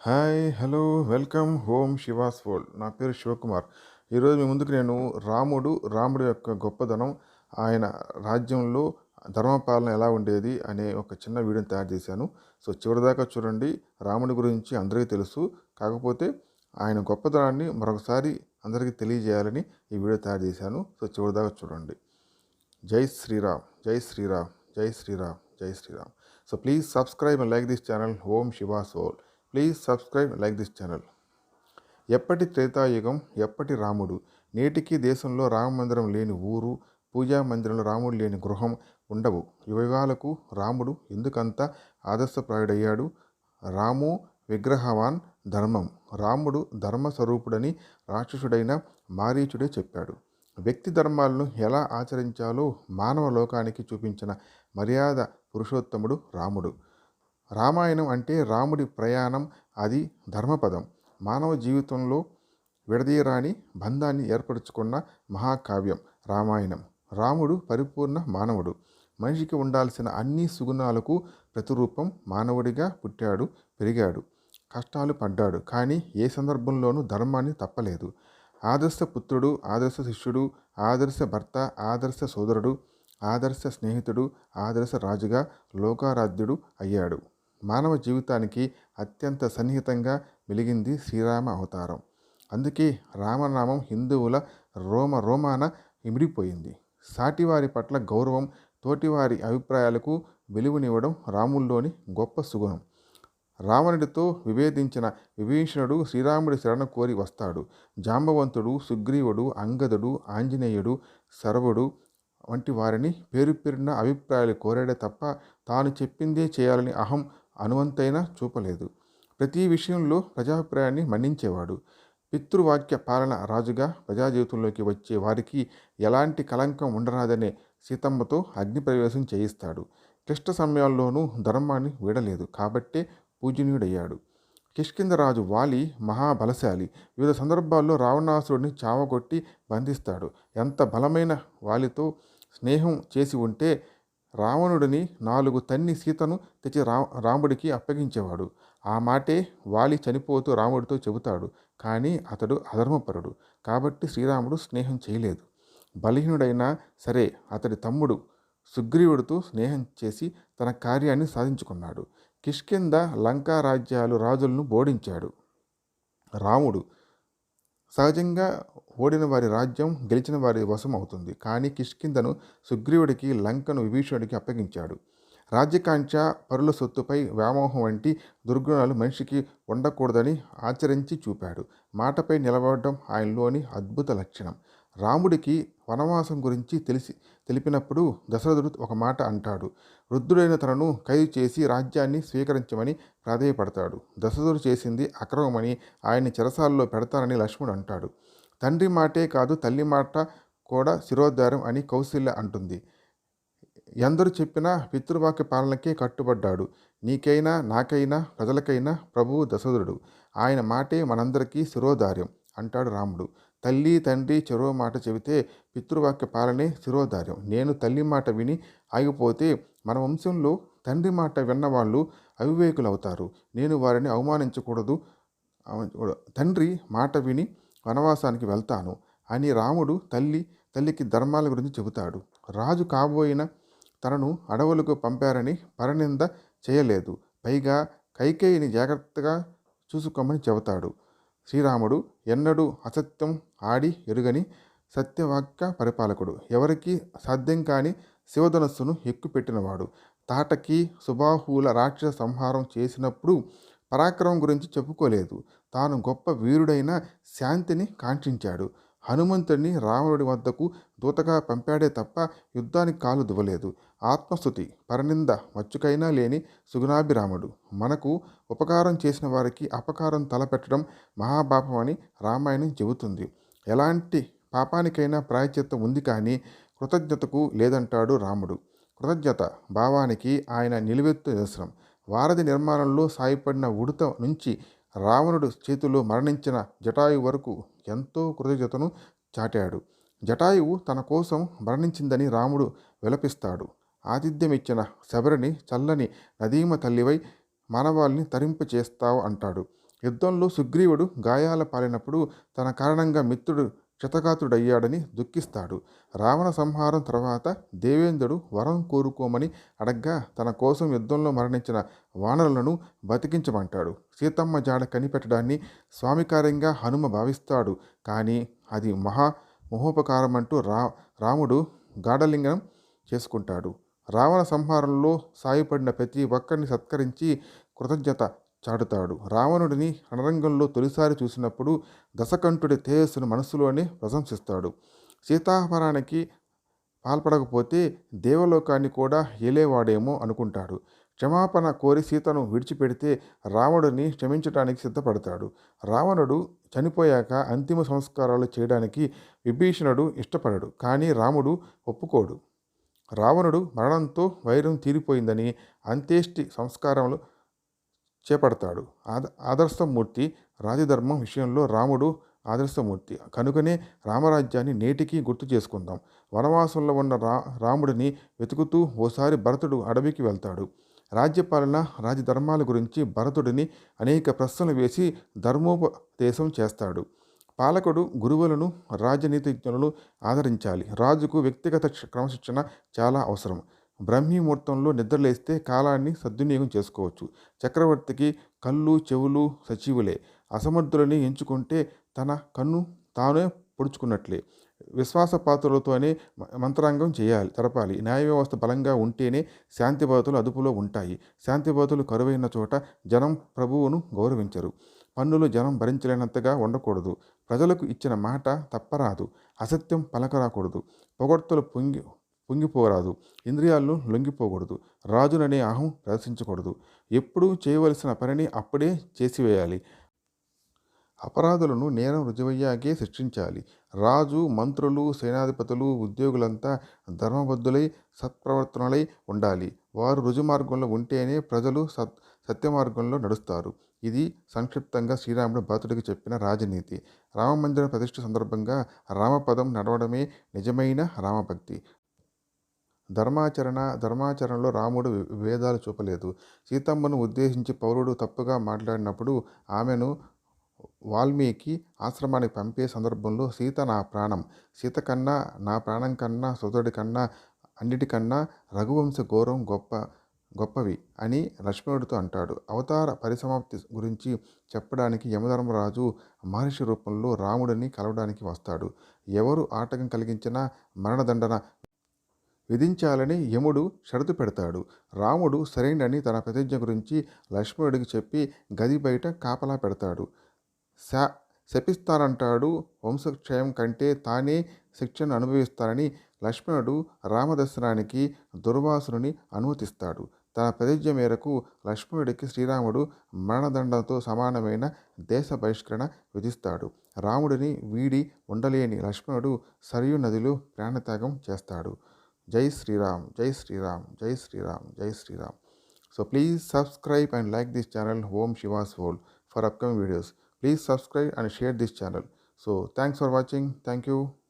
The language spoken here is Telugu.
Hi, hello, welcome home Shivas world. నా పేరు శివకుమార్. ఈరోజు మీ ముందుకు నేను రాముడి యొక్క గొప్పదనం, ఆయన రాజ్యంలో ధర్మపాలన ఎలా ఉండేది అనే ఒక చిన్న వీడియోని తయారు చేశాను. సో చివరిదాకా చూడండి. రాముడి గురించి అందరికీ తెలుసు, కాకపోతే ఆయన గొప్పదనాన్ని మరొకసారి అందరికీ తెలియజేయాలని ఈ వీడియో తయారు చేశాను. సో చివరిదాకా చూడండి. జై శ్రీరామ్, జై శ్రీరామ్, జై శ్రీరామ్, జై Shriram. So please subscribe and like this channel home Shivas world. Please subscribe like this channel. ఎప్పటి త్రేతాయుగం, ఎప్పటి రాముడు. నేటికి దేశంలో రామమందిరం లేని ఊరు, పూజా మందిరంలో రాముడు లేని గృహం ఉండవు. యుగాలకు రాముడు ఎందుకంత ఆదర్శప్రాయుడయ్యాడు? రాము విగ్రహవాన్ ధర్మం. రాముడు ధర్మస్వరూపుడని రాక్షసుడైన మారీచుడే చెప్పాడు. వ్యక్తి ధర్మాలను ఎలా ఆచరించాలో మానవ లోకానికి చూపించిన మర్యాద పురుషోత్తముడు రాముడు. రామాయణం అంటే రాముడి ప్రయాణం, అది ధర్మపదం. మానవ జీవితంలో విడదీయరాని బంధాన్ని ఏర్పరచుకున్న మహాకావ్యం రామాయణం. రాముడు పరిపూర్ణ మానవుడు. మనిషికి ఉండాల్సిన అన్ని సుగుణాలకు ప్రతిరూపం. మానవుడిగా పుట్టాడు, పెరిగాడు, కష్టాలు పడ్డాడు, కానీ ఏ సందర్భంలోనూ ధర్మాన్ని తప్పలేదు. ఆదర్శ పుత్రుడు, ఆదర్శ శిష్యుడు, ఆదర్శ భర్త, ఆదర్శ సోదరుడు, ఆదర్శ స్నేహితుడు, ఆదర్శ రాజుగా లోకారాధ్యుడు అయ్యాడు. మానవ జీవితానికి అత్యంత సన్నిహితంగా వెలిగింది శ్రీరామ అవతారం. అందుకే రామనామం హిందువుల రోమాన ఇమిడిపోయింది. సాటివారి పట్ల గౌరవం, తోటివారి అభిప్రాయాలకు విలువనివ్వడం రాముల్లోని గొప్ప సుగుణం. రావణుడితో విభేదించిన విభీషణుడు శ్రీరాముడి శరణ కోరి వస్తాడు. జాంబవంతుడు, సుగ్రీవుడు, అంగదుడు, ఆంజనేయుడు, శరవుడు వంటి వారిని పేరు పేరున అభిప్రాయాలు కోరాడే తప్ప తాను చెప్పిందే చేయాలని అహం అనువంతైనా చూపలేదు. ప్రతి విషయంలో ప్రజాభిప్రాయాన్ని మన్నించేవాడు. పితృవాక్య పాలన రాజుగా ప్రజా జీవితంలోకి వచ్చే వారికి ఎలాంటి కలంకం ఉండరాదనే సీతమ్మతో అగ్నిప్రవేశం చేయిస్తాడు. క్లిష్ట సమయాల్లోనూ ధర్మాన్ని వీడలేదు, కాబట్టే పూజనీయుడయ్యాడు. కిష్కింధరాజు వాలి మహాబలశాలి. వివిధ సందర్భాల్లో రావణాసురుడిని చావగొట్టి బంధిస్తాడు. ఎంత బలమైన వాలితో స్నేహం చేసి ఉంటే రావణుడిని 4 తన్ని సీతను తెచ్చి రాముడికి అప్పగించేవాడు. ఆ మాటే వాలి చనిపోతూ రాముడితో చెబుతాడు. కానీ అతడు అధర్మపరుడు, కాబట్టి శ్రీరాముడు స్నేహం చేయలేదు. బలహీనుడైనా సరే అతడి తమ్ముడు సుగ్రీవుడితో స్నేహం చేసి తన కార్యాన్ని సాధించుకున్నాడు. కిష్కింధ లంకా రాజ్యాలు రాజులను ఓడించాడు. రాముడు సహజంగా ఓడిన వారి రాజ్యం గెలిచిన వారి వశం అవుతుంది. కానీ కిష్కింధను సుగ్రీవుడికి, లంకను విభీషణుడికి అప్పగించాడు. రాజ్యకాంక్ష, పరుల సొత్తుపై వ్యామోహం వంటి దుర్గుణాలు మనిషికి ఉండకూడదని ఆచరించి చూపాడు. మాటపై నిలబడడం ఆయనలోని అద్భుత లక్షణం. రాముడికి వనవాసం గురించి తెలిపినప్పుడు దశరథుడు ఒక మాట అంటాడు. వృద్ధుడైన తనను ఖైదు చేసి రాజ్యాన్ని స్వీకరించమని ప్రాధేయపడతాడు. దశరథుడు చేసింది అక్రమమని, ఆయన్ని చెరసాలలో పెడతానని లక్ష్మణుడు అంటాడు. తండ్రి మాటే కాదు, తల్లి మాట కూడా శిరోధారం అని కౌశల్య అంటుంది. ఎందరు చెప్పినా పితృవాక్య పాలనకే కట్టుబడ్డాడు. నీకైనా, నాకైనా, ప్రజలకైనా ప్రభువు దశరథుడు. ఆయన మాటే మనందరికీ శిరోధార్యం అంటాడు రాముడు. తల్లి తండ్రి చెరో మాట చెబితే పితృవాక్య పాలనే శిరోధార్యం. నేను తల్లి మాట విని ఆగిపోతే మన వంశంలో తండ్రి మాట విన్నవాళ్ళు అవివేకులవుతారు. నేను వారిని అవమానించకూడదు. తండ్రి మాట విని వనవాసానికి వెళ్తాను అని రాముడు తల్లికి ధర్మాల గురించి చెబుతాడు. రాజు కాబోయిన తనను అడవులకు పంపారని పరనింద చేయలేదు. పైగా కైకేయిని జాగ్రత్తగా చూసుకోమని చెబుతాడు. శ్రీరాముడు ఎన్నడూ అసత్యం ఆడి ఎరుగని సత్యవాక్య పరిపాలకుడు. ఎవరికి సాధ్యం కాని శివధనస్సును ఎక్కుపెట్టినవాడు. తాటకి సుబాహువుల రాక్షస సంహారం చేసినప్పుడు పరాక్రమం గురించి చెప్పుకోలేదు. తాను గొప్ప వీరుడైన శాంతిని కాంక్షించాడు. హనుమంతుడిని రావణుడి వద్దకు దూతగా పంపాడే తప్ప యుద్ధానికి కాలు దువ్వలేదు. ఆత్మస్థుతి, పరనింద మచ్చుకైనా లేని సుగుణాభిరాముడు. మనకు ఉపకారం చేసిన వారికి అపకారం తలపెట్టడం మహాపాపం అని రామాయణం చెబుతుంది. ఎలాంటి పాపానికైనా ప్రాయశ్చిత్తం ఉంది, కానీ కృతజ్ఞతకు లేదంటాడు రాముడు. కృతజ్ఞత భావానికి ఆయన నిలువెత్తు నిదర్శనం. వారధి నిర్మాణంలో సాయపడిన ఉడత నుంచి రావణుడు చేతిలో మరణించిన జటాయు వరకు ఎంతో కృతజ్ఞతను చాటాడు. జటాయువు తన కోసం మరణించిందని రాముడు విలపిస్తాడు. ఆతిథ్యమిచ్చిన శబరిని చల్లని నదీమ తల్లివై మానవాల్ని తరింపచేస్తావు అంటాడు. యుద్ధంలో సుగ్రీవుడు గాయాల పాలైనప్పుడు తన కారణంగా మిత్రుడు క్షతగాత్రుడయ్యాడని దుఃఖిస్తాడు. రావణ సంహారం తర్వాత దేవేంద్రుడు వరం కోరుకోమని అడగ్గా తన కోసం యుద్ధంలో మరణించిన వానరులను బతికించమంటాడు. సీతమ్మ జాడ కనిపెట్టడాన్ని స్వామికార్యంగా హనుమ భావిస్తాడు. కానీ అది మహోపకారమంటూ రాముడు గాఢలింగనం చేసుకుంటాడు. రావణ సంహారంలో సాయపడిన ప్రతి ఒక్కరిని సత్కరించి కృతజ్ఞత చాటుతాడు. రావణుడిని రణరంగంలో తొలిసారి చూసినప్పుడు దశకంఠుడి తేజస్సును మనస్సులోనే ప్రశంసిస్తాడు. సీతాపహరణానికి పాల్పడకపోతే దేవలోకాన్ని కూడా ఏలేవాడేమో అనుకుంటాడు. క్షమాపణ కోరి సీతను విడిచిపెడితే రావణుడిని క్షమించడానికి సిద్ధపడతాడు. రావణుడు చనిపోయాక అంతిమ సంస్కారాలు చేయడానికి విభీషణుడు ఇష్టపడడు. కానీ రాముడు ఒప్పుకోడు. రావణుడు మరణంతో వైరం తీరిపోయిందని అంత్యేష్టి సంస్కారములు చేపడతాడు. ఆదర్శమూర్తి. రాజధర్మం విషయంలో రాముడు ఆదర్శమూర్తి. కనుకనే రామరాజ్యాన్ని నేటికి గుర్తు చేసుకుందాం. వనవాసంలో ఉన్న రాముడిని వెతుకుతూ ఓసారి భరతుడు అడవికి వెళ్తాడు. రాజ్యపాలన, రాజధర్మాల గురించి భరతుడిని అనేక ప్రశ్నలు వేసి ధర్మోపదేశం చేస్తాడు. పాలకుడు గురువులను, రాజనీతిజ్ఞులను ఆదరించాలి. రాజుకు వ్యక్తిగత క్రమశిక్షణ చాలా అవసరం. బ్రహ్మీముహూర్తంలో నిద్రలేస్తే కాలాన్ని సద్వినియోగం చేసుకోవచ్చు. చక్రవర్తికి కళ్ళు, చెవులు సచివులే. అసమర్థులని ఎంచుకుంటే తన కన్ను తానే పొడుచుకున్నట్లే. విశ్వాసపాత్రులతోనే మంత్రాంగం జరపాలి. న్యాయ వ్యవస్థ బలంగా ఉంటేనే శాంతి భద్రతలు అదుపులో ఉంటాయి. శాంతి భద్రతలు కరువైన చోట జనం ప్రభువును గౌరవించరు. పన్నులు జనం భరించలేనంతగా ఉండకూడదు. ప్రజలకు ఇచ్చిన మాట తప్పరాదు. అసత్యం పలకరాకూడదు. పొగడ్తలు పొంగిపోరాదు. ఇంద్రియాలను లొంగిపోకూడదు. రాజుననే అహం ప్రదర్శించకూడదు. ఎప్పుడూ చేయవలసిన పనిని అప్పుడే చేసివేయాలి. అపరాధులను నేరం రుజువయ్యాకే శిక్షించాలి. రాజు, మంత్రులు, సేనాధిపతులు, ఉద్యోగులంతా ధర్మబద్ధులై సత్ప్రవర్తనలై ఉండాలి. వారు రుజుమార్గంలో ఉంటేనే ప్రజలు సత్యమార్గంలో నడుస్తారు. ఇది సంక్షిప్తంగా శ్రీరాముడు భరతుడికి చెప్పిన రాజనీతి. రామమందిర ప్రతిష్ఠ సందర్భంగా రామపదం నడవడమే నిజమైన రామభక్తి. ధర్మాచరణలో రాముడు భేదాలు చూపలేదు. సీతమ్మను ఉద్దేశించి పౌరుడు తప్పుగా మాట్లాడినప్పుడు ఆమెను వాల్మీకి ఆశ్రమానికి పంపే సందర్భంలో సీత నా ప్రాణం, సీత కన్నా, నా ప్రాణం కన్నా, సోదరుడి కన్నా, అన్నిటికన్నా రఘువంశ గౌరవం గొప్పవి అని లక్ష్మణుడితో అంటాడు. అవతార పరిసమాప్తి గురించి చెప్పడానికి యమధర్మరాజు మహర్షి రూపంలో రాముడిని కలవడానికి వస్తాడు. ఎవరు ఆటంకం కలిగించినా మరణదండన విధించాలని యముడు షరతు పెడతాడు. రాముడు సరైనని తన ప్రతిజ్ఞ గురించి లక్ష్మణుడికి చెప్పి గది బయట కాపలా పెడతాడు. శపిస్తానంటాడు. వంశక్షయం కంటే తానే శిక్షను అనుభవిస్తానని లక్ష్మణుడు రామదర్శనానికి దుర్వాసుని అనుమతిస్తాడు. తన ప్రతిజ్ఞ మేరకు లక్ష్మణుడికి శ్రీరాముడు మరణదండంతో సమానమైన దేశ బహిష్కరణ విధిస్తాడు. రాముడిని వీడి ఉండలేని లక్ష్మణుడు సరియు నదిలో ప్రాణత్యాగం చేస్తాడు. జై శ్రీరామ్, జై శ్రీరామ్, జై శ్రీరామ్, జై Sriram. So please subscribe and like this channel Om Shiva's World for upcoming videos. Please subscribe and share this channel. So thanks for watching. Thank you.